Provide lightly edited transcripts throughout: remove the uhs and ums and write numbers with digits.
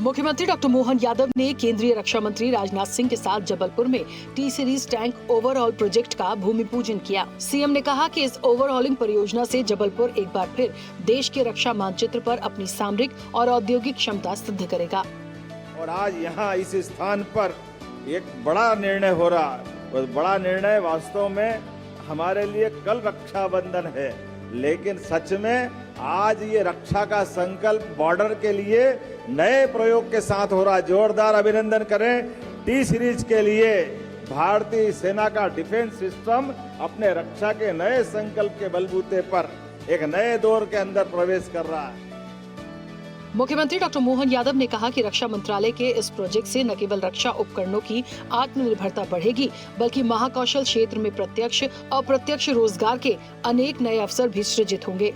मुख्यमंत्री डॉक्टर मोहन यादव ने केंद्रीय रक्षा मंत्री राजनाथ सिंह के साथ जबलपुर में T series tank overall project का भूमि पूजन किया। सीएम ने कहा कि इस ओवरऑलिंग परियोजना से जबलपुर एक बार फिर देश के रक्षा मानचित्र पर अपनी सामरिक और औद्योगिक क्षमता सिद्ध करेगा। और आज यहाँ इस स्थान पर एक बड़ा निर्णय हो रहा है। और बड़ा निर्णय वास्तव में हमारे लिए कल रक्षाबंधन है, लेकिन सच में आज ये रक्षा का संकल्प बॉर्डर के लिए नए प्रयोग के साथ हो रहा है। जोरदार अभिनंदन करें टी सीरीज के लिए। भारतीय सेना का डिफेंस सिस्टम अपने रक्षा के नए संकल्प के बलबूते पर एक नए दौर के अंदर प्रवेश कर रहा है। मुख्यमंत्री डॉक्टर मोहन यादव ने कहा कि रक्षा मंत्रालय के इस प्रोजेक्ट से न केवल रक्षा उपकरणों की आत्मनिर्भरता बढ़ेगी, बल्कि महाकौशल क्षेत्र में प्रत्यक्ष और अप्रत्यक्ष रोजगार के अनेक नए अवसर भी सृजित होंगे।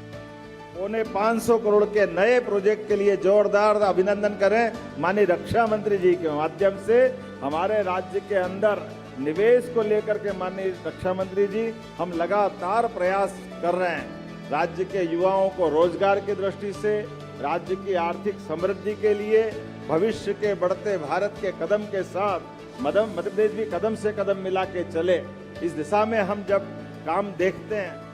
500 करोड़ के नए प्रोजेक्ट के लिए जोरदार अभिनंदन करें। माननीय रक्षा मंत्री जी के माध्यम से हमारे राज्य के अंदर निवेश को लेकर के माननीय रक्षा मंत्री जी हम लगातार प्रयास कर रहे हैं। राज्य के युवाओं को रोजगार की दृष्टि से, राज्य की आर्थिक समृद्धि के लिए, भविष्य के बढ़ते भारत के कदम के साथ मध्य प्रदेश भी कदम से कदम मिला के चले, इस दिशा में हम जब काम देखते हैं।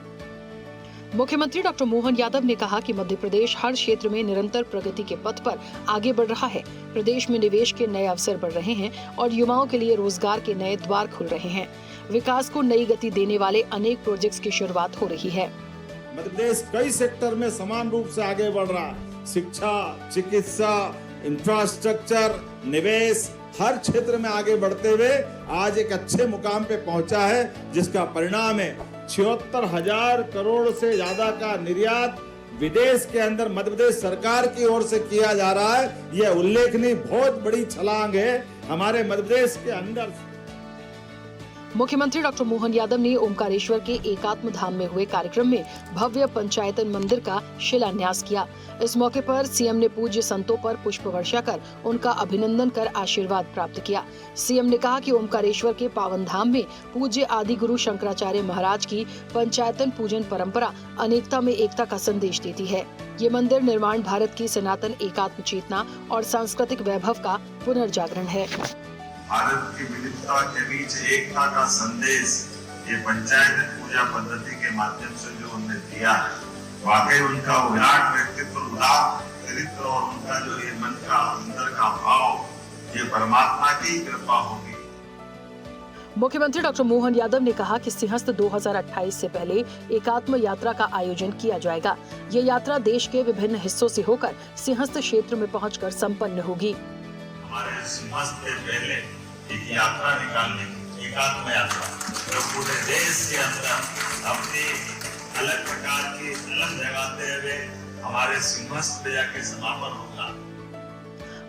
मुख्यमंत्री डॉक्टर मोहन यादव ने कहा कि मध्य प्रदेश हर क्षेत्र में निरंतर प्रगति के पथ पर आगे बढ़ रहा है। प्रदेश में निवेश के नए अवसर बढ़ रहे हैं और युवाओं के लिए रोजगार के नए द्वार खुल रहे हैं। विकास को नई गति देने वाले अनेक प्रोजेक्ट्स की शुरुआत हो रही है। मध्य प्रदेश कई सेक्टर में समान रूप से आगे बढ़ रहा है। शिक्षा, चिकित्सा, इंफ्रास्ट्रक्चर, निवेश, हर क्षेत्र में आगे बढ़ते हुए आज एक अच्छे मुकाम पे पहुंचा है, जिसका परिणाम है 76,000 करोड़ से ज्यादा का निर्यात विदेश के अंदर मध्य प्रदेश सरकार की ओर से किया जा रहा है। यह उल्लेखनीय बहुत बड़ी छलांग है हमारे मध्य प्रदेश के अंदर। मुख्यमंत्री डॉक्टर मोहन यादव ने ओमकारेश्वर के एकात्म धाम में हुए कार्यक्रम में भव्य पंचायतन मंदिर का शिलान्यास किया। इस मौके पर सीएम ने पूज्य संतों पर पुष्प वर्षा कर उनका अभिनंदन कर आशीर्वाद प्राप्त किया। सीएम ने कहा कि ओमकारेश्वर के पावन धाम में पूज्य आदि गुरु शंकराचार्य महाराज की पंचायतन पूजन परंपरा अनेकता में एकता का संदेश देती है। ये मंदिर निर्माण भारत की सनातन एकात्म चेतना और सांस्कृतिक वैभव का पुनर्जागरण है। भारत की विविधता के बीच एकता का संदेश ये पंचायत पूजा पद्धति के माध्यम से जो उन्होंने दिया है, वाकई उनका विराट व्यक्तित्व, उदार चरित्र और उनका जो ये मन का अंदर का भाव, ये परमात्मा की कृपा होगी। मुख्यमंत्री डॉक्टर मोहन यादव ने कहा कि सिंहस्थ 2028 से पहले एकात्म यात्रा का आयोजन किया जाएगा। ये यात्रा देश के विभिन्न हिस्सों से होकर सिंहस्थ क्षेत्र में पहुंचकर संपन्न होगी। हमारे सिंहस्थ के पहले एक यात्रा निकालने की, एकात्म यात्रा, जो पूरे देश के अंदर अपनी अलग प्रकार की अलग जगाते हुए हमारे सिंहस्थ पे जाके समापन होगा।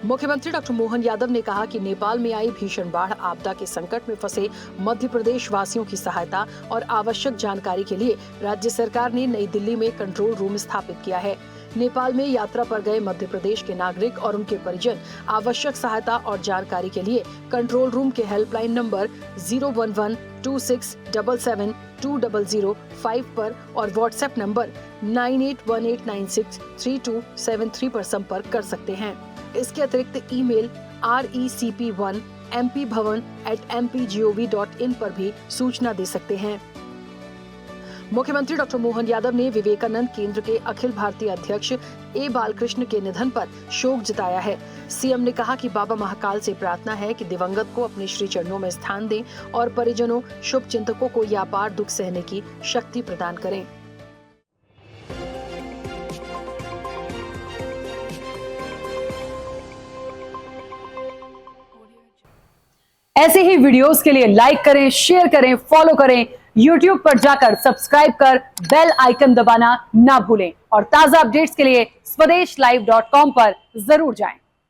मुख्यमंत्री डॉक्टर मोहन यादव ने कहा कि नेपाल में आई भीषण बाढ़ आपदा के संकट में फंसे मध्य प्रदेश वासियों की सहायता और आवश्यक जानकारी के लिए राज्य सरकार ने नई दिल्ली में कंट्रोल रूम स्थापित किया है। नेपाल में यात्रा पर गए मध्य प्रदेश के नागरिक और उनके परिजन आवश्यक सहायता और जानकारी के लिए कंट्रोल रूम के हेल्पलाइन नंबर 01126772005 पर और व्हाट्सएप नंबर 9818963273 पर संपर्क कर सकते हैं। इसके अतिरिक्त ईमेल recp1mpbhavan@mpgov.in पर भी सूचना दे सकते हैं। मुख्यमंत्री डॉक्टर मोहन यादव ने विवेकानंद केंद्र के अखिल भारतीय अध्यक्ष ए बालकृष्ण के निधन पर शोक जताया है। सीएम ने कहा कि बाबा महाकाल से प्रार्थना है कि दिवंगत को अपने श्री चरणों में स्थान दें और परिजनों, शुभ चिंतकों को यह अपार दुख सहने की शक्ति प्रदान करें। ऐसे ही वीडियोस के लिए लाइक करें, शेयर करें, फॉलो करें। YouTube पर जाकर सब्सक्राइब कर बेल आइकन दबाना ना भूलें और ताजा अपडेट्स के लिए SwadeshLive.com पर जरूर जाएं।